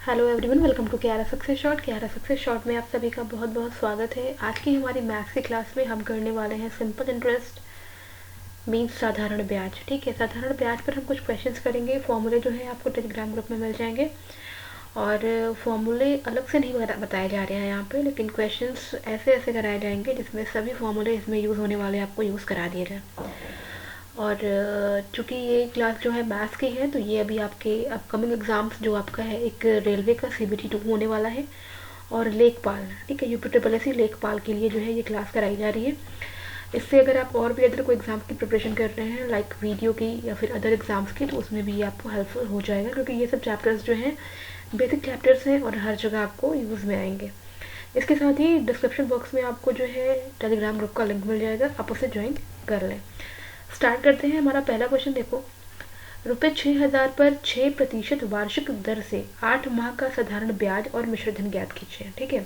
Hello everyone, welcome to क्यारा success short. क्यारा success short में आप सभी का बहुत बहुत स्वागत है। आज की हमारी मैथ्स की क्लास में हम करने वाले हैं सिंपल इंटरेस्ट मीन्स साधारण ब्याज। ठीक है, साधारण ब्याज पर हम कुछ क्वेश्चंस करेंगे। फॉर्मूले जो है आपको टेलीग्राम ग्रुप में मिल जाएंगे और फॉर्मूले अलग से नहीं बताए जा रहे हैं यहाँ पे, लेकिन क्वेश्चंस ऐसे ऐसे कराए जाएंगे जिसमें सभी फॉर्मूले इसमें यूज़ होने वाले आपको यूज़ करा दिए जाए। और चूँकि ये क्लास जो है मैथ्स की है, तो ये अभी आपके अपकमिंग एग्ज़ाम्स जो आपका है, एक रेलवे का CBT 2 होने वाला है और लेखपाल, ठीक है, UP SSC लेखपाल के लिए जो है ये क्लास कराई जा रही है। इससे अगर आप और भी अदर कोई एग्ज़ाम की प्रिपरेशन कर रहे हैं, लाइक वीडियो की या फिर अदर एग्ज़ाम्स की, तो उसमें भी आपको हेल्पफुल हो जाएगा, क्योंकि ये सब चैप्टर्स जो हैं बेसिक चैप्टर्स हैं और हर जगह आपको यूज़ में आएंगे। इसके साथ ही डिस्क्रिप्शन बॉक्स में आपको जो है टेलीग्राम ग्रुप का लिंक मिल जाएगा, आप उसे ज्वाइन कर लें। स्टार्ट करते हैं। हमारा पहला क्वेश्चन देखो, ₹6000 पर 6% वार्षिक दर से 8 माह का साधारण ब्याज और मिश्रधन ज्ञात कीजिए। ठीक है,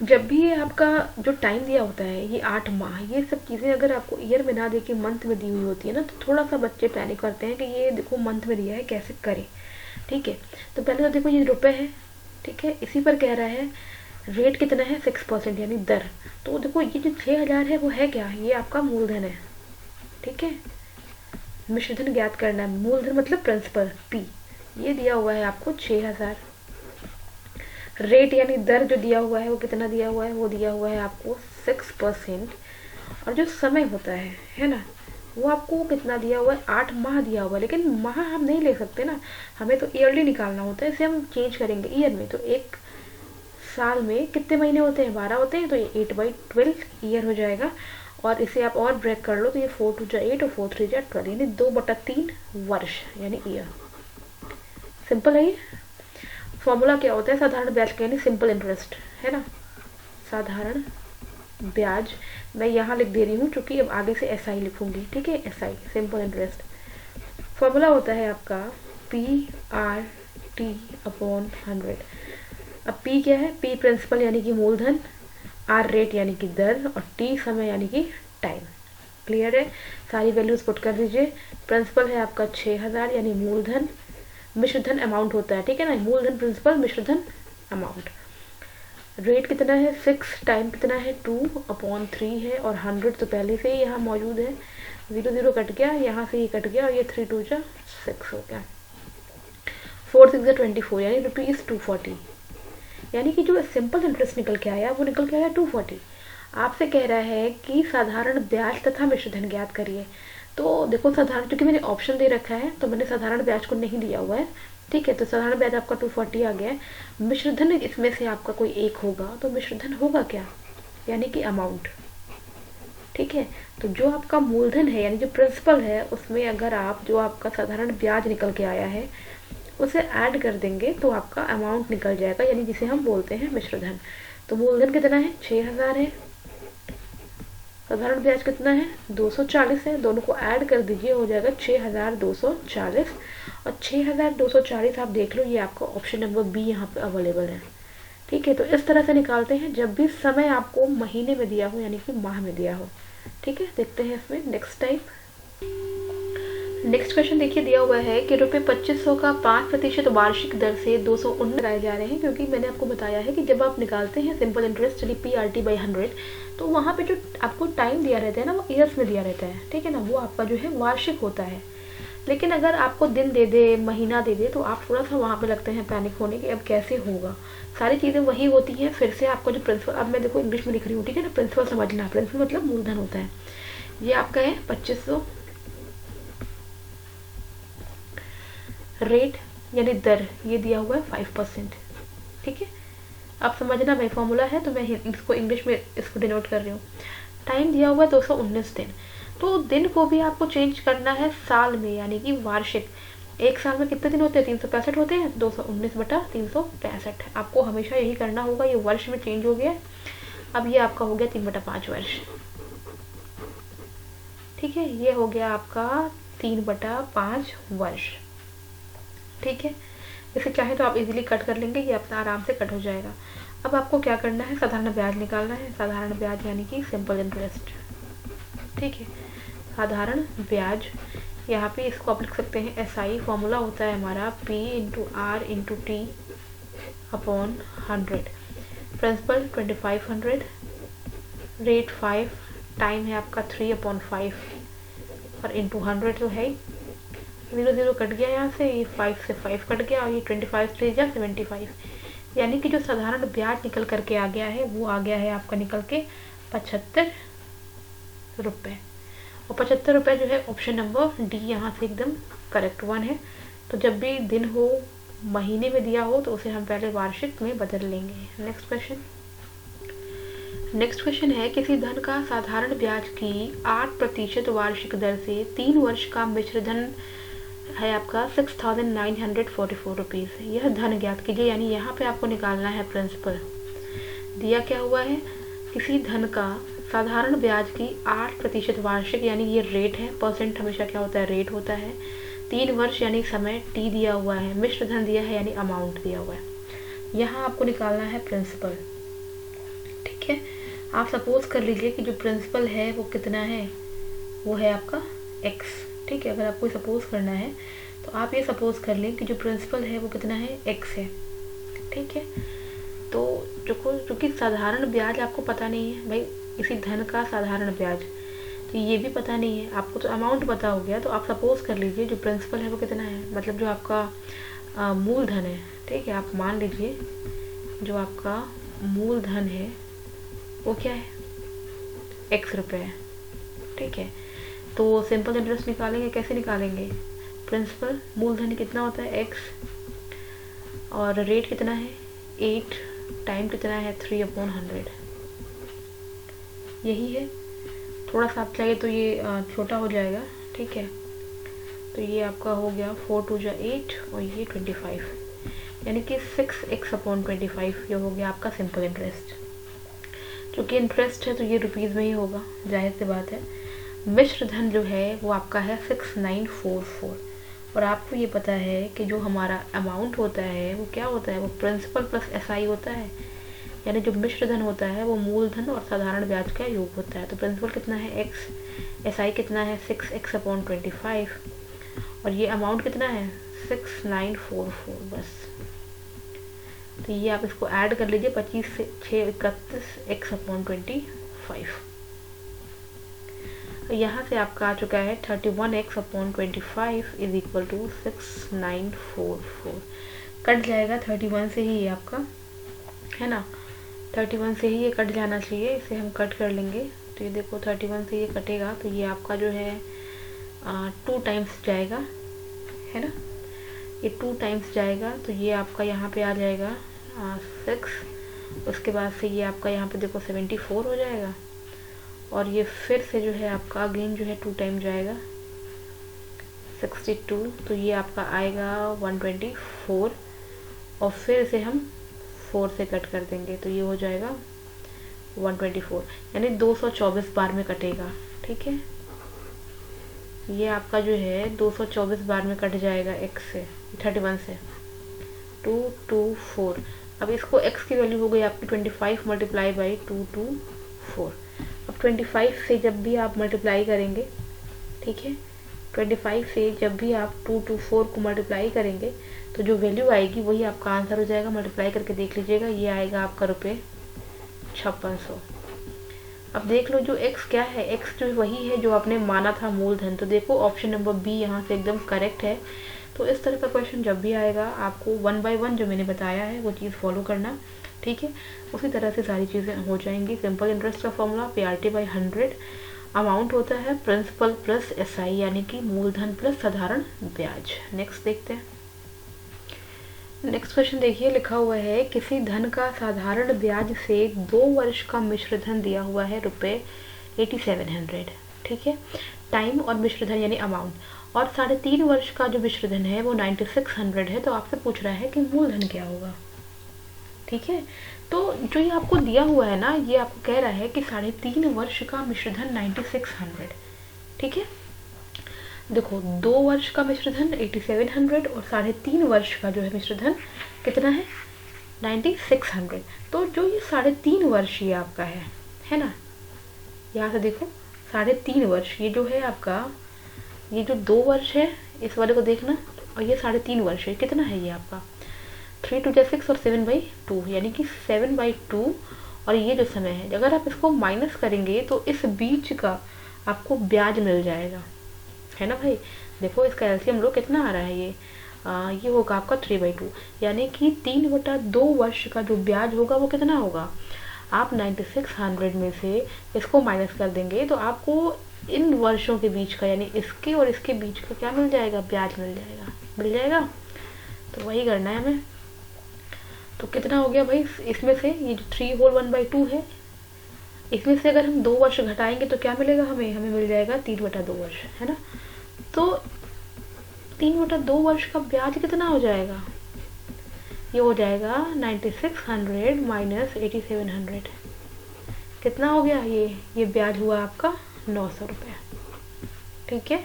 जब भी ये आपका जो टाइम दिया होता है, ये 8 माह, ये सब चीज़ें अगर आपको ईयर में ना दे के मंथ में दी हुई होती है ना, तो थोड़ा सा बच्चे पैनिक करते हैं कि ये देखो मंथ में दिया है, कैसे करें। ठीक है, तो पहले तो देखो ये रुपए है, ठीक है, इसी पर कह रहा है रेट कितना है, 6% यानी दर। तो देखो ये जो 6000 है वो है क्या, ये आपका मूलधन है। ठीक है, मिश्रधन ज्ञात करना है, मूलधन मतलब प्रिंसिपल P, ये दिया हुआ है आपको 6000। रेट यानी दर जो दिया हुआ है वो कितना दिया हुआ है, वो दिया हुआ है आपको 6%। और जो समय होता है ना, वो आपको कितना दिया हुआ है, 8 माह दिया हुआ है। लेकिन माह हम नहीं ले सकते ना, हमें तो ईयरली निकालना होता है, इसे हम चेंज करेंगे ईयर में। तो एक साल में कितने महीने होते हैं, 12 होते हैं, तो ये 8/12 ईयर हो जाएगा। और इसे आप और ब्रेक कर लो तो ये 4 2 8 और 4 3 12, यानी 2/3 वर्ष यानी ईयर। सिंपल है ये। फॉर्मूला क्या होता है साधारण ब्याज का, यानी सिंपल इंटरेस्ट, है ना। साधारण ब्याज मैं यहाँ लिख दे रही हूँ, क्योंकि अब आगे से SI लिखूंगी। ठीक है, SI सिंपल इंटरेस्ट। फॉर्मूला होता है आपका PRT/100। अब P क्या है, P प्रिंसिपल यानी कि मूलधन, R रेट यानी कि दर, और T समय यानी कि टाइम। क्लियर है, सारी वैल्यूज पुट कर दीजिए। प्रिंसिपल है आपका 6000 यानी मूलधन, मिश्रधन अमाउंट होता है, ठीक है ना, मूलधन प्रिंसिपल मिश्रधन अमाउंट। रेट कितना है 6, टाइम कितना है 2/3 है, और 100 तो पहले से ही यहाँ मौजूद है। 0 0 कट गया, यहाँ से ही कट गया, और ये 3 2 6 हो गया। 4 6 24 यानी ₹240, यानी कि जो सिंपल इंटरेस्ट निकल के आया वो निकल के आया 240। आपसे कह रहा है कि साधारण ब्याज तथा मिश्रधन ज्ञात करिए। तो देखो साधारण, क्योंकि मैंने ऑप्शन दे रखा है तो मैंने साधारण ब्याज को नहीं दिया हुआ है। ठीक है, तो साधारण ब्याज आपका 240 आ गया है। मिश्रधन इसमें से आपका कोई एक होगा, तो मिश्रधन होगा क्या, यानी कि अमाउंट। ठीक है, तो जो आपका मूलधन है यानी जो प्रिंसिपल है, उसमें अगर आप जो आपका साधारण ब्याज निकल के आया है उसे ऐड कर देंगे तो आपका अमाउंट निकल जाएगा, यानी जिसे हम बोलते हैं मिश्रधन। तो मूलधन कितना है, 6000 है, साधारण ब्याज कितना है, 240 है, दोनों को ऐड कर दीजिए, हो जाएगा 6240। और 6240 आप देख लो, ये आपका ऑप्शन नंबर B यहाँ पे अवेलेबल है। ठीक है, तो इस तरह से निकालते हैं जब भी समय आपको महीने में दिया हो, यानी कि माह में दिया हो। ठीक है, देखते हैं इसमें नेक्स्ट टाइप। नेक्स्ट क्वेश्चन देखिए, दिया हुआ है कि ₹2500 का 5% वार्षिक दर से 219 लगाए जा रहे हैं। क्योंकि मैंने आपको बताया है कि जब आप निकालते हैं सिंपल इंटरेस्ट यानी PRT/100, तो वहाँ पे जो आपको टाइम दिया रहता है ना, वो ईयर्स में दिया रहता है। ठीक है ना, वो आपका जो है वार्षिक होता है। लेकिन अगर आपको दिन दे दे, महीना दे दे, तो आप थोड़ा सा वहाँ पे लगते हैं पैनिक होने कि अब कैसे होगा। सारी चीज़ें वही होती हैं। फिर से आपका जो प्रिंसिपल, अब मैं देखो इंग्लिश में लिख रही हूँ, ठीक है ना, प्रिंसिपल समझना, प्रिंसिपल मतलब मूलधन होता है। ये आपका है 2500, रेट यानी दर ये दिया हुआ है 5%। ठीक है, आप समझना, मैं फॉर्मूला है तो मैं इसको इंग्लिश में इसको डिनोट कर रही हूँ। टाइम दिया हुआ है 219 दिन, तो दिन को भी आपको चेंज करना है साल में, यानी कि वार्षिक। एक साल में कितने दिन होते हैं, 365 होते हैं, 219/365 आपको हमेशा यही करना होगा। ये वर्ष में चेंज हो गया, अब ये आपका हो गया 3/5 वर्ष। ठीक है, ये हो गया आपका 3/5 वर्ष। ठीक है, इसे चाहे तो आप इजीली कट कर लेंगे, ये अपना आराम से कट हो जाएगा। अब आपको क्या करना है, साधारण ब्याज निकालना है। साधारण ब्याज यानी कि सिंपल इंटरेस्ट। ठीक है, साधारण ब्याज यहाँ पे इसको आप लिख सकते हैं SI, फॉर्मूला होता है हमारा P/R/T upon 100। Principal 2500, rate 5, time है आपका 3/5 और इंटू 100 तो है ही। 0 0 कट गया यहाँ से, ये 5 से 5 कट गया और ये 25 3 जा 75, यानी कि जो साधारण ब्याज निकल करके आ गया है वो आ गया है आपका निकल के 75 रुपये। और 75 रुपये जो है ऑप्शन नंबर डी यहाँ से एकदम करेक्ट वन है। तो जब भी दिन हो, महीने में दिया हो, तो उसे हम पहले वार्षिक में बदल लेंगे। नेक्स्ट क्वेश्चन है किसी धन का साधारण ब्याज की 8% वार्षिक दर से 3 वर्ष का मिश्र धन है आपका 6,944 रुपीज़। यह धन ज्ञात कीजिए, यानी यहाँ पे आपको निकालना है प्रिंसिपल। दिया क्या हुआ है, किसी धन का साधारण ब्याज की 8% वार्षिक, यानी ये रेट है, परसेंट हमेशा क्या होता है, रेट होता है। 3 वर्ष यानी समय टी दिया हुआ है, मिश्र धन दिया है यानी अमाउंट दिया हुआ है। यहाँ आपको निकालना है प्रिंसिपल। ठीक है, आप सपोज कर लीजिए कि जो प्रिंसिपल है वो कितना है, वो है आपका x। ठीक है, अगर आपको सपोज करना है तो आप ये सपोज कर लें कि जो प्रिंसिपल है वो कितना है, x है। ठीक है, तो चूँकि साधारण ब्याज आपको पता नहीं है भाई, इसी धन का साधारण ब्याज, तो ये भी पता नहीं है आपको, तो अमाउंट पता हो गया। तो आप सपोज कर लीजिए जो प्रिंसिपल है वो कितना है, मतलब जो आपका मूलधन है। ठीक है, आप मान लीजिए जो आपका मूलधन है वो क्या है, x रुपये है। ठीक है, तो सिंपल इंटरेस्ट निकालेंगे, कैसे निकालेंगे, प्रिंसिपल मूलधन कितना होता है x, और रेट कितना है 8, टाइम कितना है 3/100, यही है। थोड़ा सा आप चाहिए तो ये छोटा हो जाएगा। ठीक है, तो ये आपका हो गया 4 2 जा 8 और ये 25, यानी कि 6x/25, ये हो गया आपका सिंपल इंटरेस्ट। चूँकि इंटरेस्ट है तो ये रुपीज़ में ही होगा, जाहिर सी बात है। मिश्र धन जो है वो आपका है 6944, और आपको ये पता है कि जो हमारा अमाउंट होता है वो क्या होता है, वो प्रिंसिपल प्लस SI होता है, यानी जो मिश्र धन होता है वो मूलधन और साधारण ब्याज का योग होता है। तो प्रिंसिपल कितना है x, SI कितना है 6x/25, और ये अमाउंट कितना है 6944 बस। तो ये आप इसको ऐड कर लीजिए, 25 से 6 31 x/25। तो यहाँ से आपका आ चुका है 31x/25 is equal to 6944। Cut जाएगा 31 से ही, ये आपका है ना, 31 से ही ये कट जाना चाहिए, इसे हम कट कर लेंगे। तो ये देखो 31 से ये कटेगा तो ये आपका जो है 2 टाइम्स जाएगा, है ना, ये 2 टाइम्स जाएगा। तो ये आपका यहाँ पे आ जाएगा 6, उसके बाद से ये आपका यहाँ पे देखो 74 हो जाएगा, और ये फिर से जो है आपका अगेन जो है 2 टाइम जाएगा 62, तो ये आपका आएगा 124, और फिर से हम 4 से कट कर देंगे तो ये हो जाएगा 124, यानी 224 बार में कटेगा। ठीक है, ये आपका जो है 224 बार में कट जाएगा x से, 31 से 224। अब इसको x की वैल्यू हो गई आपकी 25 मल्टीप्लाई बाई 224। अब 25 से जब भी आप मल्टीप्लाई करेंगे, ठीक है, 25 से जब भी आप 224 को मल्टीप्लाई करेंगे तो जो वैल्यू आएगी वही आपका आंसर हो जाएगा। मल्टीप्लाई करके देख लीजिएगा, ये आएगा आपका ₹5600। अब देख लो जो x क्या है, x जो वही है जो आपने माना था मूलधन। तो देखो ऑप्शन नंबर बी यहाँ से एकदम करेक्ट है। तो इस तरह का क्वेश्चन जब भी आएगा आपको 1 बाय 1 जो मैंने बताया है वो चीज़ फॉलो करना, ठीक है, उसी तरह से सारी चीज़ें हो जाएंगी। सिंपल इंटरेस्ट का फॉर्मूला PRT/100, अमाउंट होता है प्रिंसिपल प्लस SI, यानी कि मूलधन प्लस साधारण ब्याज। नेक्स्ट देखते हैं। नेक्स्ट क्वेश्चन देखिए, लिखा हुआ है किसी धन का साधारण ब्याज से 2 वर्ष का मिश्र धन दिया हुआ है ₹8700, ठीक है, टाइम और मिश्र धन यानी अमाउंट, और 3.5 वर्ष का जो मिश्र धन है वो 9600 है। तो आपसे पूछ रहा है कि मूलधन क्या होगा, ठीक है। तो जो ये आपको दिया हुआ है ना, ये आपको कह रहा है कि 3.5 वर्ष का मिश्र धन 9600, ठीक है। देखो 2 वर्ष का मिश्र धन 8700 और 3.5 वर्ष का जो है मिश्र धन कितना है 9600। तो जो ये 3.5 वर्ष ये आपका है ना, यहाँ से देखो 3.5 वर्ष ये जो है आपका ये जो 2 वर्ष है इस वाले को देखना, और ये 3.5 वर्ष है। कितना है ये आपका 3 2 6 और 7/2 यानी कि 7/2। और ये जो समय है अगर आप इसको माइनस करेंगे तो इस बीच का आपको ब्याज मिल जाएगा, है ना भाई। देखो इसका एलसीएम लो कितना आ रहा है ये होगा आपका 3/2 यानी कि 3/2 वर्ष का जो ब्याज होगा वो कितना होगा। आप 9600 में से इसको माइनस कर देंगे तो आपको इन वर्षों के बीच का यानी इसके और इसके बीच का क्या मिल जाएगा, ब्याज मिल जाएगा। तो वही करना है हमें। तो कितना हो गया भाई, इसमें से ये जो 3 होल 1/2 है, इसमें से अगर हम 2 वर्ष घटाएंगे तो क्या मिलेगा हमें मिल जाएगा 3/2 वर्ष, है ना। तो 3/2 वर्ष का ब्याज कितना हो जाएगा, ये हो जाएगा 9600 माइनस 8700। कितना हो गया, ये ब्याज हुआ आपका 900 रुपये। ठीक है।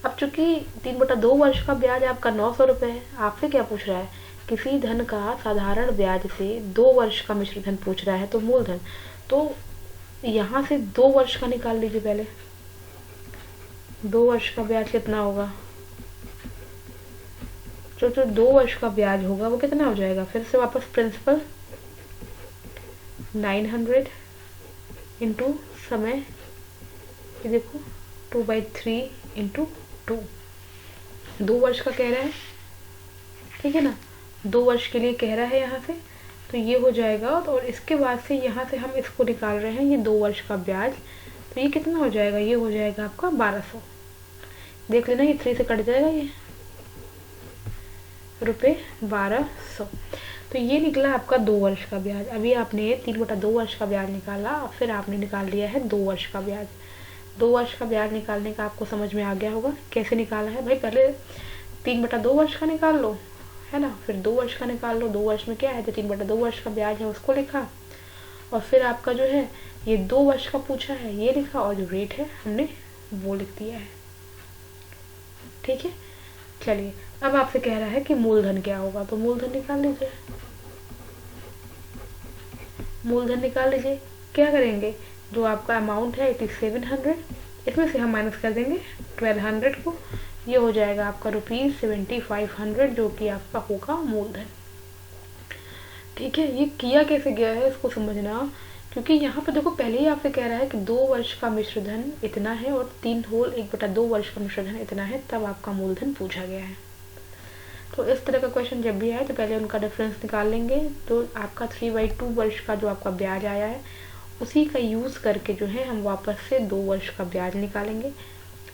अब चूंकि 3/2 वर्ष का ब्याज आपका 900 रुपये है, आपसे क्या पूछ रहा है, किसी धन का साधारण ब्याज से 2 वर्ष का मिश्र धन पूछ रहा है, तो मूलधन। तो यहाँ से 2 वर्ष का निकाल लीजिए पहले। 2 वर्ष का ब्याज कितना होगा, जो 2 वर्ष का ब्याज होगा वो कितना हो जाएगा, फिर से वापस प्रिंसिपल 900 इंटू समय, ये देखो 2/3 इंटू 2। 2 वर्ष का कह रहा है, ठीक है ना, 2 वर्ष के लिए कह रहा है यहाँ से, तो ये हो जाएगा। और इसके बाद से यहाँ से हम इसको निकाल रहे हैं ये 2 वर्ष का ब्याज, तो ये कितना हो जाएगा, ये हो जाएगा आपका 1200। देख लेना ये 3 से कट जाएगा, ये रुपये 1200। तो ये निकला आपका 2 वर्ष का ब्याज। अभी आपने 3/2 वर्ष का ब्याज निकाला, फिर आपने निकाल लिया है 2 वर्ष का ब्याज। 2 वर्ष का ब्याज निकालने का आपको समझ में आ गया होगा कैसे निकाला है भाई। पहले 3/2 वर्ष का निकाल लो, है ना, फिर 2 वर्ष का निकाल लो। 2 वर्ष में क्या है, जो 3/2 वर्ष का ब्याज है उसको लिखा, और फिर आपका जो है ये 2 वर्ष का पूछा है ये लिखा, और जो रेट है हमने वो लिख दिया है। ठीक है। चलिए अब आपसे कह रहा है कि मूलधन क्या होगा, तो मूलधन निकाल लीजिए। मूलधन निकाल लीजिए। क्या करेंगे, जो आपका अमाउंट है 8700, इसमें से हम माइनस कर देंगे 1200 को, ये हो जाएगा आपका ₹7500, जो कि आपका होगा मूलधन। ठीक है। ये किया कैसे गया है इसको समझना, क्योंकि यहाँ पे देखो पहले ही आपसे कह रहा है कि 2 वर्ष का मिश्रधन इतना है और 3 होल 1/2 वर्ष का मिश्रधन इतना है, तब आपका मूलधन पूछा गया है। तो इस तरह का क्वेश्चन जब भी आए तो पहले उनका डिफरेंस निकाल लेंगे। तो आपका 3/2 वर्ष का जो आपका ब्याज आया है उसी का यूज़ करके जो है हम वापस से 2 वर्ष का ब्याज निकालेंगे।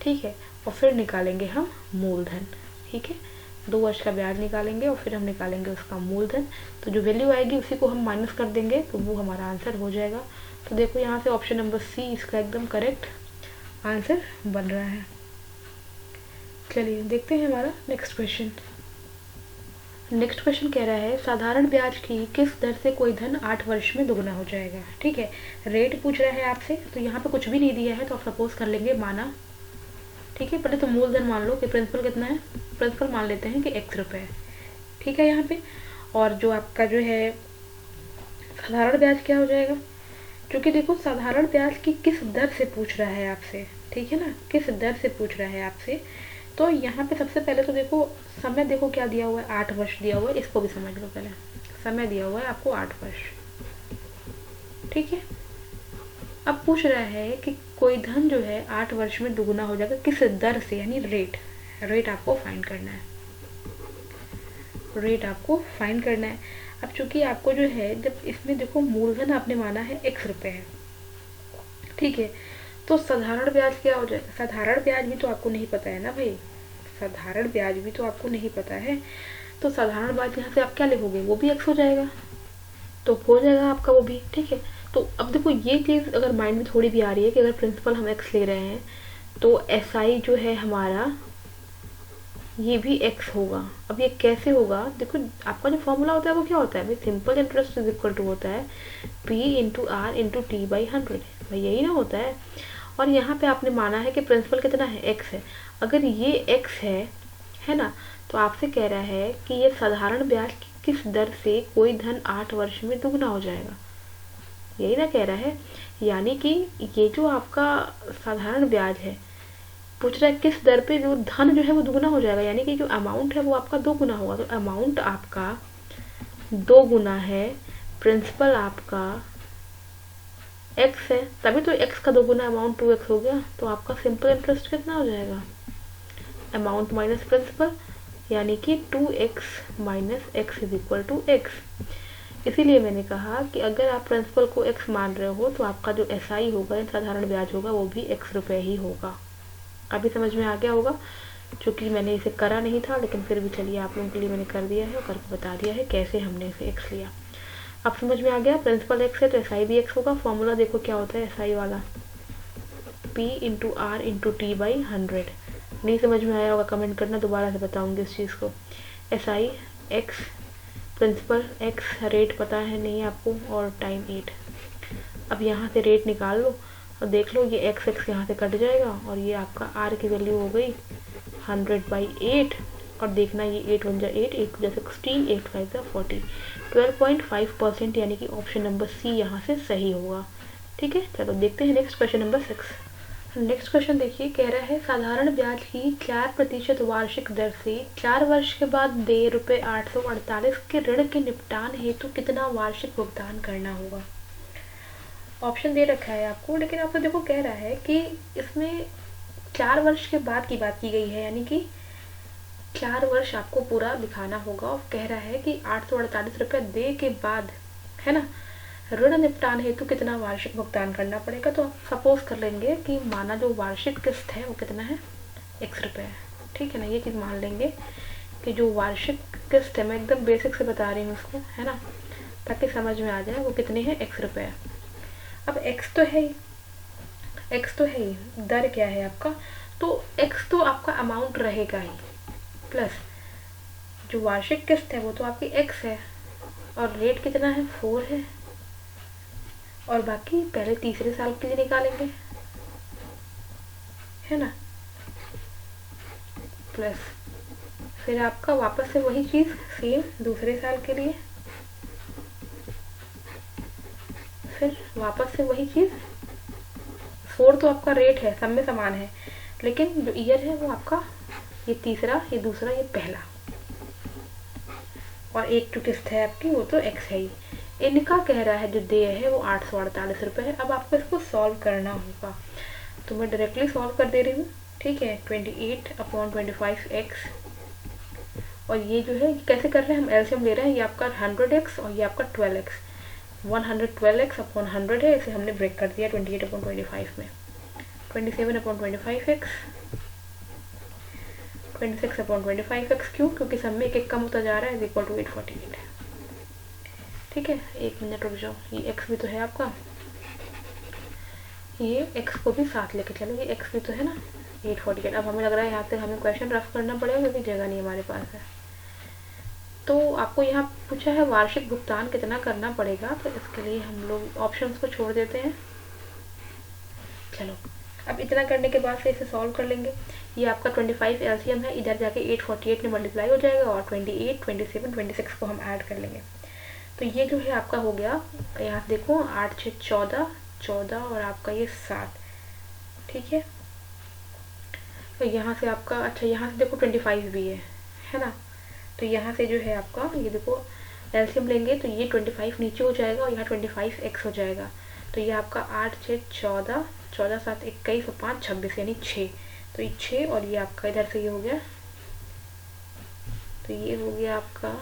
ठीक है। और फिर निकालेंगे हम मूलधन। ठीक है। 2 वर्ष का ब्याज निकालेंगे और फिर हम निकालेंगे उसका मूलधन। तो जो वैल्यू आएगी उसी को हम माइनस कर देंगे, तो वो हमारा आंसर हो जाएगा। तो देखो यहाँ से ऑप्शन नंबर सी इसका एकदम करेक्ट आंसर बन रहा है। चलिए देखते हैं हमारा नेक्स्ट क्वेश्चन। नेक्स्ट क्वेश्चन कह रहा है साधारण ब्याज की किस दर से कोई धन 8 वर्ष में दुगना हो जाएगा। ठीक है। रेट पूछ रहा है आपसे, तो यहाँ पे कुछ भी नहीं दिया है तो आप सपोज कर लेंगे माना। ठीक है। पहले तो मूलधन मान लो कि प्रिंसिपल कितना है, प्रिंसिपल मान लेते हैं कि x रुपये है। ठीक है यहाँ पे। और जो आपका जो है साधारण ब्याज क्या हो जाएगा, क्योंकि देखो साधारण ब्याज की किस दर से पूछ रहा है आपसे, ठीक है ना, किस दर से पूछ रहा है आपसे। तो यहाँ पे सबसे पहले तो देखो समय, देखो क्या दिया हुआ है, 8 वर्ष दिया हुआ है, इसको भी समझ लो। पहले समय दिया हुआ है आपको 8 वर्ष। ठीक है। अब पूछ रहा है कि कोई धन जो है 8 वर्ष में दुगुना हो जाएगा किस दर से, यानी रेट आपको फाइंड करना है। रेट आपको फाइंड करना है। अब चूंकि आपको जो है, जब इसमें देखो मूलधन आपने माना है x रुपये है, ठीक है, तो साधारण ब्याज क्या हो जाएगा। साधारण ब्याज भी तो आपको नहीं पता है ना भाई, साधारण ब्याज भी तो आपको नहीं पता है। तो साधारण ब्याज यहाँ से आप क्या लिखोगे, वो भी x हो जाएगा, तो हो जाएगा आपका वो भी। ठीक है। तो अब देखो ये चीज़ अगर माइंड में थोड़ी भी आ रही है कि अगर प्रिंसिपल हम x ले रहे हैं तो SI जो है हमारा ये भी x होगा। अब ये कैसे होगा, देखो आपका जो फॉर्मूला होता है वो क्या होता है भाई, simple interest is equal to होता है P into R into T by 100। भाई यही ना होता है। और यहाँ पे आपने माना है कि प्रिंसिपल कितना है, x है। अगर ये x है ना, तो आपसे कह रहा है कि ये साधारण ब्याज की किस दर से कोई धन 8 वर्ष में दुगना हो जाएगा, यही ना कह रहा है। यानी कि ये जो आपका साधारण ब्याज है पूछ रहा है किस दर पे जो धन जो है वो दुगुना हो जाएगा, यानी कि जो अमाउंट है वो आपका 2 गुना होगा। तो अमाउंट आपका 2 गुना है, प्रिंसिपल आपका x है, तभी तो x का 2 गुना अमाउंट 2x हो गया। तो आपका सिंपल इंटरेस्ट कितना हो जाएगा, अमाउंट माइनस प्रिंसिपल, यानी कि 2x minus x is equal to x। इसीलिए मैंने कहा कि अगर आप प्रिंसिपल को x मान रहे हो तो आपका जो SI होगा, साधारण ब्याज होगा, वो भी x रुपये ही होगा। अभी समझ में आ गया होगा, क्योंकि मैंने इसे करा नहीं था, लेकिन फिर भी चलिए आप लोगों के लिए मैंने कर दिया है और करके बता दिया है कैसे हमने इसे x लिया। अब समझ में आ गया, प्रिंसिपल x है तो SI भी x होगा। फॉर्मूला देखो क्या होता है SI वाला, P into R into T by 100। नहीं समझ में आया होगा कमेंट करना, दोबारा से बताऊंगी इस चीज़ को। SI x, principal x, rate पता है नहीं आपको, और टाइम 8। अब यहाँ से रेट निकाल लो और देख लो, ये x यहाँ से कट जाएगा और ये आपका r की वैल्यू हो गई 100/8। और देखना ये 8 1 जा 8, 8 जा 16, 8 5 जा 40, 12.5%, यानी कि ऑप्शन नंबर सी यहाँ से सही होगा। ठीक है, चलो देखते हैं next question number 6। Next question देखिए, कह रहा है साधारण ब्याज की 4% वार्षिक दर से 4 वर्ष के बाद देय ₹848 के ऋण के निपटान हेतु कितना वार्षिक भुगतान करना होगा। ऑप्शन दे रखा है आपको, लेकिन आपको देखो कह रहा है कि इसमें 4 वर्ष के बाद की बात की गई है, यानी कि 4 वर्ष आपको पूरा दिखाना होगा। और कह रहा है कि 848 रुपये दे के बाद, है ना, ऋण निपटान हेतु कितना वार्षिक भुगतान करना पड़ेगा। तो सपोज कर लेंगे कि माना जो वार्षिक किस्त है वो कितना है, x रुपये है। ठीक है ना, ये चीज़ मान लेंगे कि जो वार्षिक किस्त है, मैं एकदम बेसिक से बता रही हूँ उसको, है ना, ताकि समझ में आ जाए वो कितने हैं, x रुपये है। अब x तो है ही, x तो है ही, दर क्या है आपका, तो x तो आपका अमाउंट रहेगा ही, प्लस जो वार्षिक किस्त है वो तो आपकी x है, और रेट कितना है, 4 है, और बाकी पहले तीसरे साल के लिए निकालेंगे, है ना, प्लस फिर आपका वापस से वही चीज़ सेम दूसरे साल के लिए, फिर वापस से वही चीज़। 4 तो आपका रेट है, सब में समान है, लेकिन जो ईयर है वो आपका ये तीसरा, ये दूसरा, ये पहला, और एक जो किस्त है आपकी वो तो x है ही। इनका कह रहा है जो देय है वो 848 रुपये है। अब आपको इसको सॉल्व करना होगा, तो मैं डायरेक्टली सॉल्व कर दे रही हूँ। ठीक है, 28/25x, और ये जो है कैसे कर रहे हैं हम, एलसीएम ले रहे हैं, ये आपका 100x और ये आपका 12x, 112x/100 है, इसे हमने ब्रेक कर दिया 28/25 में। 27/25x, 26/25x, क्यों, क्योंकि सब में एक एक कम होता जा रहा है, इज इक्वल टू 848। ठीक है, 1 मिनट रुक जाओ, ये x भी तो है आपका, ये x को भी साथ लेके चलो, ये x भी तो है ना, 848। अब हमें लग रहा है यहाँ से हमें क्वेश्चन रफ करना पड़ेगा क्योंकि जगह नहीं हमारे पास है। तो आपको यहाँ पूछा है वार्षिक भुगतान कितना करना पड़ेगा, तो इसके लिए हम लोग ऑप्शंस को छोड़ देते हैं। चलो, अब इतना करने के बाद से इसे सॉल्व कर लेंगे। ये आपका 25 एलसीएम है, इधर जाके 848 में मल्टीप्लाई हो जाएगा, और 28, 27, 26 को हम ऐड कर लेंगे। तो ये जो है आपका हो गया, यहाँ से देखो 8 6 14, 14 और आपका ये 7। ठीक है, तो यहाँ से आपका, अच्छा यहाँ से देखो 25 भी है ना, तो यहाँ से जो है आपका ये देखो एलसीएम लेंगे तो ये 25 नीचे हो जाएगा और यहाँ 25x हो जाएगा। तो ये आपका 8 6 14, 14 7 21 और 5 26, यानी 6। तो ये 6 और ये आपका इधर से ये हो गया, तो ये हो गया आपका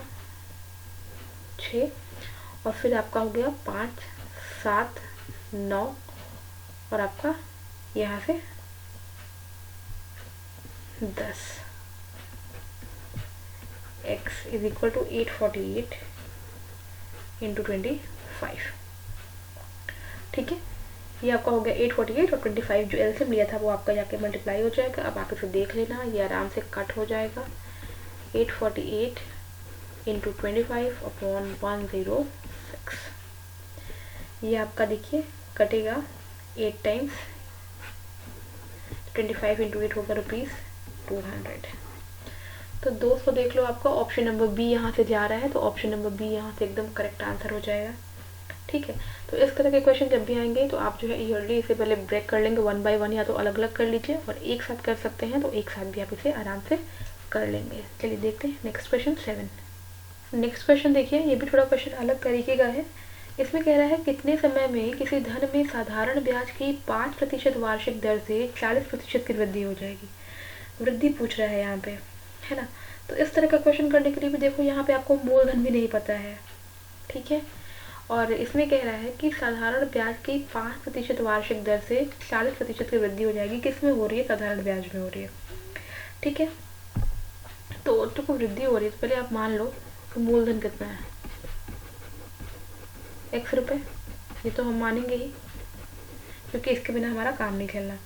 6, और फिर आपका हो गया 5 7 9, और आपका यहाँ से 10। x is equal to 848 into 25। ठीक है, ये आपका हो गया 848 और 25 जो एलसीएम लिया था वो आपका जाके मल्टीप्लाई हो जाएगा। अब आप इसे देख लेना, ये आराम से कट हो जाएगा, 848 इंटू 25/106। ये आपका देखिए कटेगा 8 टाइम्स, 25 इंटू 8 होगा ₹200। तो दोस्तों देख लो, आपका ऑप्शन नंबर बी यहाँ से जा रहा है, तो ऑप्शन नंबर बी यहाँ से एकदम करेक्ट आंसर हो जाएगा। ठीक है। तो इस तरह के क्वेश्चन जब भी आएंगे तो आप जो है ईयरली इसे पहले ब्रेक कर लेंगे 1 बाय 1, या तो अलग अलग कर लीजिए, और एक साथ कर सकते हैं तो एक साथ भी आप इसे आराम से कर लेंगे। चलिए देखते हैं नेक्स्ट क्वेश्चन 7। नेक्स्ट क्वेश्चन देखिए, ये भी थोड़ा क्वेश्चन अलग तरीके का है। इसमें कह रहा है कितने समय में किसी धन में साधारण ब्याज की 5% वार्षिक दर से 40% की वृद्धि हो जाएगी। वृद्धि पूछ रहा है यहाँ पे, है ना। तो इस तरह का क्वेश्चन करने के लिए भी देखो यहाँ पे आपको मूलधन भी नहीं पता है, ठीक है। और इसमें कह रहा है कि साधारण ब्याज की 5% वार्षिक दर से 40% की वृद्धि हो जाएगी। किस में हो रही है? साधारण ब्याज में हो रही है, ठीक है। तो वृद्धि हो रही है तो पहले आप मान लो कि मूलधन कितना है, x रुपये। ये तो हम मानेंगे ही, क्योंकि इसके बिना हमारा काम नहीं चलना।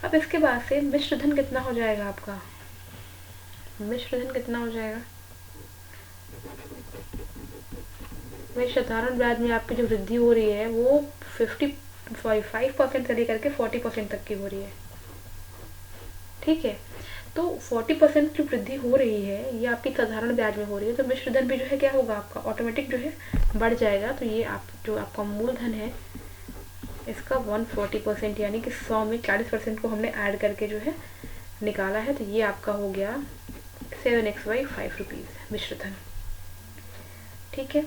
अब इसके बाद से मिश्र धन कितना हो जाएगा आपका? मिश्र धन कितना हो जाएगा भाई? साधारण ब्याज में आपकी जो वृद्धि हो रही है वो 55% से लेकर के 40% तक की हो रही है, ठीक है। तो 40% की वृद्धि हो रही है, ये आपकी साधारण ब्याज में हो रही है, तो मिश्र धन भी जो है क्या होगा आपका? ऑटोमेटिक जो है बढ़ जाएगा। तो ये आप जो आपका मूलधन है इसका 140% यानी कि 100 में 40% को हमने ऐड करके जो है निकाला है, तो ये आपका हो गया 7x/5 रुपीज़ मिश्र धन, ठीक है।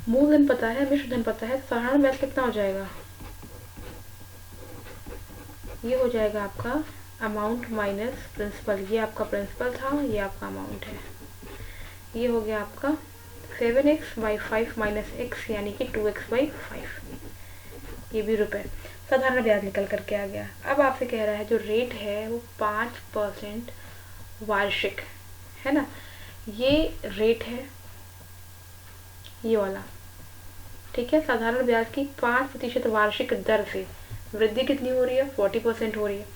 मूलधन पता है, मिश्र धन पता है, साधारण ब्याज कितना हो जाएगा? ये हो जाएगा आपका अमाउंट माइनस प्रिंसिपल। ये आपका प्रिंसिपल था, ये आपका अमाउंट है। ये हो गया आपका 7x/5 माइनस x यानी कि 2x/5। ये भी रुपए। साधारण ब्याज निकल करके आ गया। अब आपसे कह रहा है जो रेट है वो 5% वार्षिक है ना, ये रेट है ये वाला, ठीक है। साधारण ब्याज की 5% वार्षिक दर से वृद्धि कितनी हो रही है? 40% हो रही है।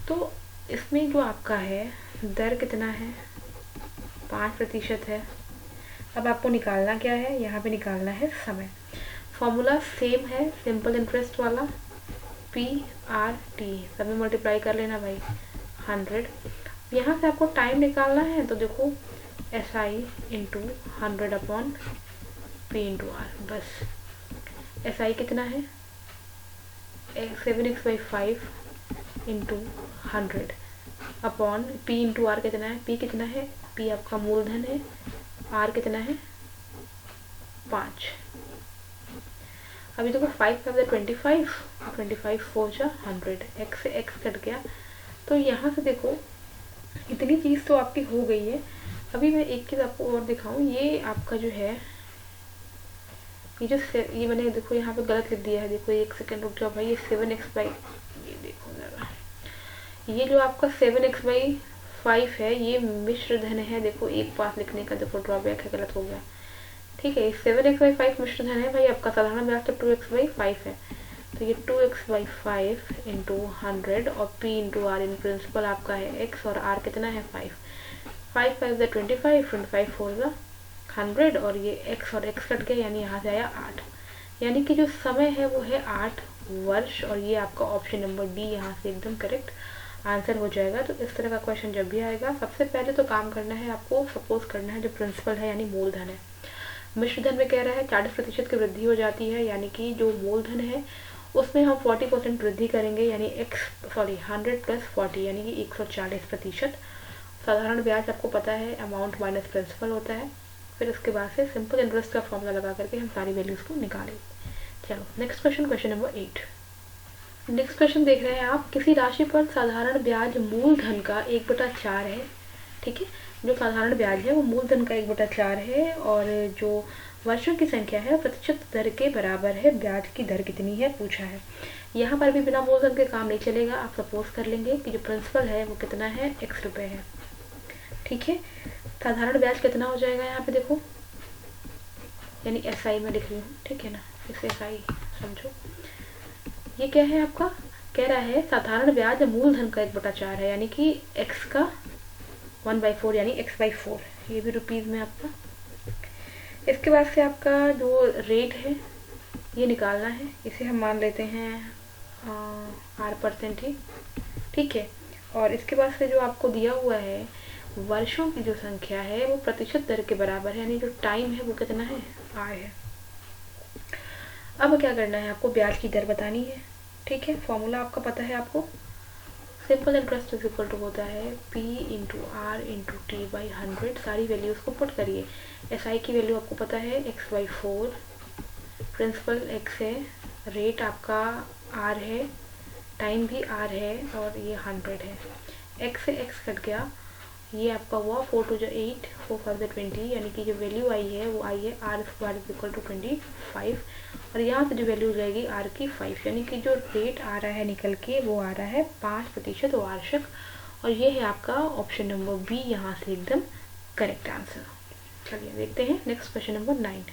तो इसमें जो आपका है दर कितना है? 5% है। अब आपको निकालना क्या है? यहाँ पे निकालना है समय। फॉर्मूला सेम है, सिंपल इंटरेस्ट वाला, PRT सब में मल्टीप्लाई कर लेना भाई 100। यहाँ से आपको टाइम निकालना है तो देखो SI into 100 upon P into R, बस। SI कितना है? 7x/5 into 100 upon P into R कितना है? P कितना है? P आपका मूलधन है, R कितना है? 5। अभी देखो 5 5 25, 25 4 जा 100, x से x कट गया। तो यहाँ से देखो इतनी चीज़ तो आपकी हो गई है। अभी मैं एक चीज़ आपको और दिखाऊं, ये आपका जो है ये मैंने देखो यहाँ पे गलत लिख दिया है। देखो एक सेकंड रुक जाओ भाई, ये 7x बाई, ये देखो जरा, ये जो आपका 7x/5 है ये मिश्र धन है। देखो एक पास लिखने का देखो ड्रॉबैक है, गलत हो गया, ठीक है। 7x/5 मिश्र धन है भाई आपका। साधारण ब्याज तो 2x/5 है, तो ये 2x/5 इंटू 100 और P into R in principle आपका है x और R कितना है 5। 5 5 25, 25 4 100 और ये x और x कट गया यानी यहाँ से आया 8, यानी कि जो समय है वो है 8 वर्ष। और ये आपका ऑप्शन नंबर डी यहाँ से एकदम करेक्ट आंसर हो जाएगा। तो इस तरह का क्वेश्चन जब भी आएगा सबसे पहले तो काम करना है आपको, सपोज करना है जो प्रिंसिपल है यानी मूलधन है। मिश्र धन में कह रहा है 40% की वृद्धि हो जाती है, यानी कि जो मूलधन है उसमें हम 40% वृद्धि करेंगे, यानी 100 प्लस 40 यानी कि 140%। साधारण ब्याज आपको पता है अमाउंट माइनस प्रिंसिपल होता है। फिर उसके बाद से सिंपल इंटरेस्ट का फॉर्मूला लगा करके हम सारी वैल्यूज को निकालेंगे। चलो next question, question number 8। Next question देख रहे हैं आप, किसी राशि पर साधारण ब्याज मूलधन का 1/4 है, ठीक है। जो साधारण ब्याज है वो मूलधन का 1/4 है, और जो वर्षों की संख्या है प्रतिशत दर के बराबर है। ब्याज की दर कितनी है पूछा है। यहाँ पर भी बिना मूलधन के काम नहीं चलेगा। आप सपोज कर लेंगे कि जो प्रिंसिपल है वो कितना है, x रुपये है, ठीक है। साधारण ब्याज कितना हो जाएगा यहाँ पे देखो, यानी SI में लिख रही हूँ, ठीक है ना, इसे SI समझो। ये क्या है आपका? कह रहा है साधारण ब्याज मूलधन का 1/4 है, यानी कि x का 1/4 यानी x/4, ये भी रुपीज़ में आपका। इसके बाद से आपका जो रेट है ये निकालना है, इसे हम मान लेते हैं R% ही, ठीक है। और इसके बाद से जो आपको दिया हुआ है वर्षों की जो संख्या है वो प्रतिशत दर के बराबर है, यानी जो टाइम है वो कितना है, R है। अब क्या करना है, आपको ब्याज की दर बतानी है, ठीक है। फॉर्मूला आपका पता है आपको, simple interest is equal to होता है P into R into T by 100। सारी वैल्यूज़ को पुट करिए। SI की वैल्यू आपको पता है x/4, प्रिंसिपल x है, रेट आपका R है, टाइम भी R है और ये 100 है। x से x कट गया, ये आपका हुआ 4 टू 8, 4 5 20, यानी कि जो वैल्यू आई है वो आई है R² इज इक्वल टू 25, और यहाँ से जो वैल्यू रहेगी R की 5, यानी कि जो रेट आ रहा है निकल के वो आ रहा है 5% वार्षिक, और ये है आपका ऑप्शन नंबर बी यहाँ से एकदम करेक्ट आंसर। चलिए देखते हैं next question number 9।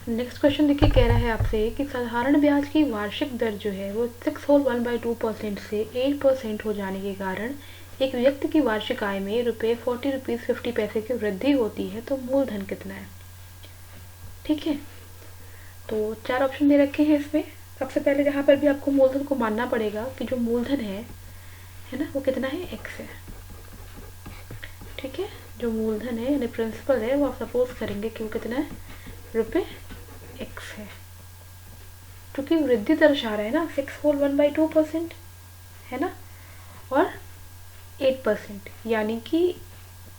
Next question देखिए, कह रहा है आपसे कि साधारण ब्याज की वार्षिक दर जो है वो 6/1/2% से 8% हो जाने के कारण एक व्यक्ति की वार्षिक आय में ₹40.50 की वृद्धि होती है, तो मूलधन कितना है। ठीक है, तो 4 ऑप्शन दे रखे हैं इसमें। सबसे पहले जहाँ पर भी आपको मूलधन को मानना पड़ेगा कि जो मूलधन है ना, वो कितना है, x है। ठीक है, जो मूलधन है यानी प्रिंसिपल है वो आप सपोज करेंगे कि वो कितना है, ₹x है, क्योंकि वृद्धि दर्शा रहा है ना, 6/1/2% है ना, और 8%, यानी कि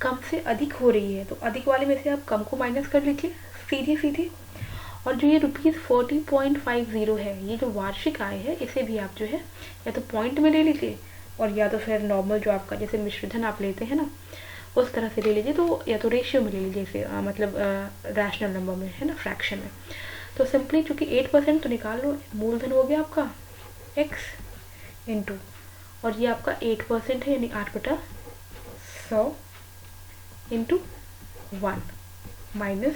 कम से अधिक हो रही है, तो अधिक वाले में से आप कम को माइनस कर लीजिए सीधे सीधे। और जो ये ₹40.50 है, ये जो वार्षिक आय है, इसे भी आप जो है या तो पॉइंट में ले लीजिए और या तो फिर नॉर्मल जो आपका जैसे मिश्रधन आप लेते हैं ना उस तरह से ले लीजिए, तो या तो रेशियो में ले लीजिए इसे, मतलब रैशनल नंबर में है ना, फ्रैक्शन में। तो सिंपली चूंकि 8% तो निकाल लो, मूलधन हो गया आपका x इंटू, और ये आपका 8% है यानी 8/100 इंटू 1 माइनस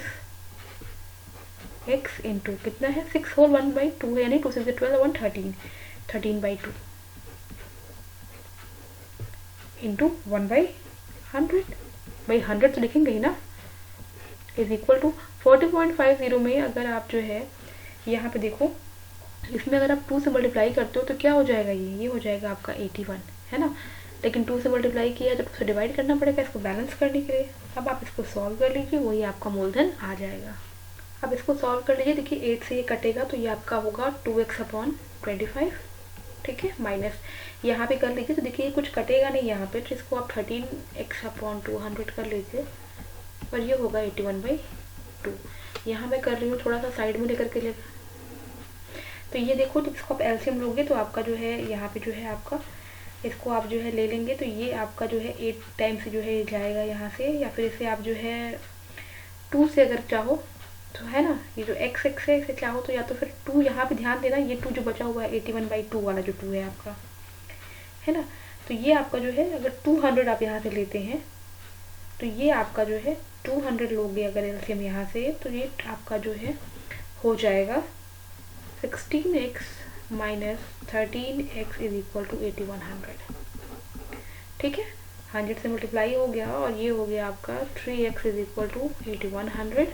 x इंटू कितना है, 6/1/2 है, यानी 2 6 12 1 13/2 इंटू 1/100 तो लिखेंगे ही ना, इज इक्वल टू 40.50 में अगर आप जो है यहाँ पे देखो, इसमें अगर आप 2 से मल्टीप्लाई करते हो तो क्या हो जाएगा, ये हो जाएगा आपका 81 है ना, लेकिन 2 से मल्टीप्लाई किया जब उसे डिवाइड करना पड़ेगा इसको बैलेंस करने के लिए। अब आप इसको सॉल्व कर लीजिए, वही आपका मूलधन आ जाएगा। अब इसको सॉल्व कर लीजिए, देखिए 8 से ये कटेगा तो ये आपका होगा 2x/25, ठीक है, माइनस यहाँ पे कर लीजिए तो देखिए ये कुछ कटेगा नहीं यहाँ पे, तो इसको आप 13x/200 कर लीजिए और ये होगा 81/2। यहाँ मैं कर रही हूँ थोड़ा सा साइड में लेकर के तो ये देखो, जब इसको आप एलसीएम लोगे तो आपका जो है यहाँ पे जो है आपका, इसको आप जो है ले लेंगे तो ये आपका जो है 8 टाइम्स जो है जाएगा यहाँ से, या फिर इसे आप जो है 2 से अगर चाहो तो है ना, ये जो x है इसे चाहो तो या तो फिर 2, यहाँ पे ध्यान देना ये 2 जो बचा हुआ है 81/2 वाला जो 2 है आपका, है ना, तो ये आपका जो है अगर 200 आप यहाँ से लेते हैं तो ये आपका जो है 200 लोगे अगर एलसीएम यहाँ से, तो ये आपका जो है हो जाएगा 16x minus 13x is equal to 8100। ठीक है, 100 से मल्टीप्लाई हो गया और ये हो गया आपका 3x इज इक्वल टू 8100,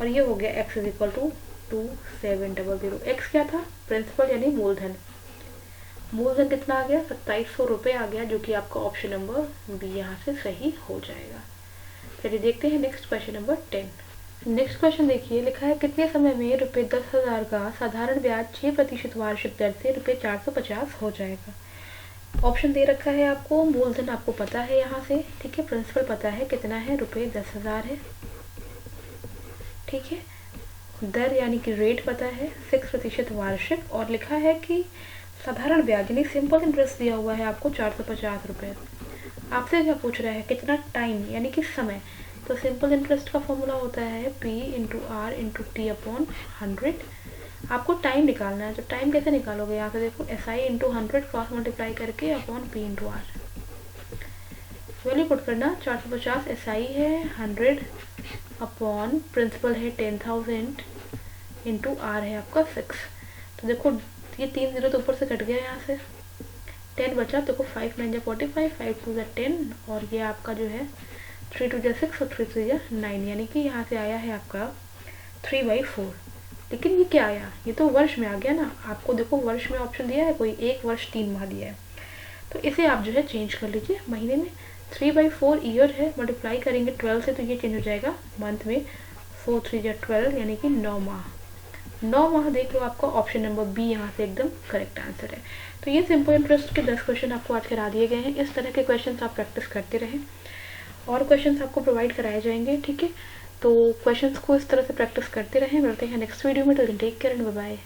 और ये हो गया x is equal to 2700। x क्या था, प्रिंसिपल यानी मूलधन। मूलधन कितना आ गया, 2700 रुपये आ गया, जो कि आपका ऑप्शन नंबर बी यहाँ से सही हो जाएगा। चलिए देखते हैं next question number 10। Next question देखिए, लिखा है कितने समय में ₹10,000 का साधारण ब्याज 6% वार्षिक दर से ₹450 हो जाएगा। ऑप्शन दे रखा है आपको, मूलधन आपको पता है यहाँ से, ठीक है, प्रिंसिपल पता है कितना है, ₹10,000 है, ठीक है, दर यानी कि रेट पता है 6% वार्षिक, और लिखा है कि साधारण ब्याज यानी सिंपल इंटरेस्ट दिया हुआ है आपको 450 रुपये। आपसे क्या पूछ रहा है, कितना टाइम यानी कि समय, तो सिंपल इंटरेस्ट का फॉर्मूला होता है P into R into T upon 100। आपको टाइम निकालना है, तो टाइम कैसे निकालोगे, यहाँ से देखो SI इंटू 100 क्रॉस मल्टीप्लाई करके upon P into R, value put करना, 450 SI है, 100 अपॉन प्रिंसिपल है 10,000 इंटू आर है आपका 6। तो देखो ये 3 0 तो ऊपर से कट गया, यहाँ से 10 बचा, देखो 5 9 45, 5 2 10, और ये आपका जो है 3 2 6 और 3 3 9, यानी कि यहाँ से आया है आपका 3/4। लेकिन ये क्या आया, ये तो वर्ष में आ गया ना, आपको देखो वर्ष में ऑप्शन दिया है कोई, 1 वर्ष 3 माह दिया है, तो इसे आप जो है चेंज कर लीजिए महीने में। 3/4 ईयर है, मल्टीप्लाई करेंगे 12 से तो ये चेंज हो जाएगा मंथ में, 4 3 12, यानी कि 9 माह। 9 वहाँ देख लो, आपका ऑप्शन नंबर बी यहाँ से एकदम करेक्ट आंसर है। तो ये सिंपल इंटरेस्ट के 10 क्वेश्चन आपको आज करा दिए गए हैं। इस तरह के क्वेश्चन आप प्रैक्टिस करते रहें और क्वेश्चन आपको प्रोवाइड कराए जाएंगे, ठीक है। तो क्वेश्चन को इस तरह से प्रैक्टिस करते रहें। मिलते हैं नेक्स्ट वीडियो में। Till then take care and bye bye.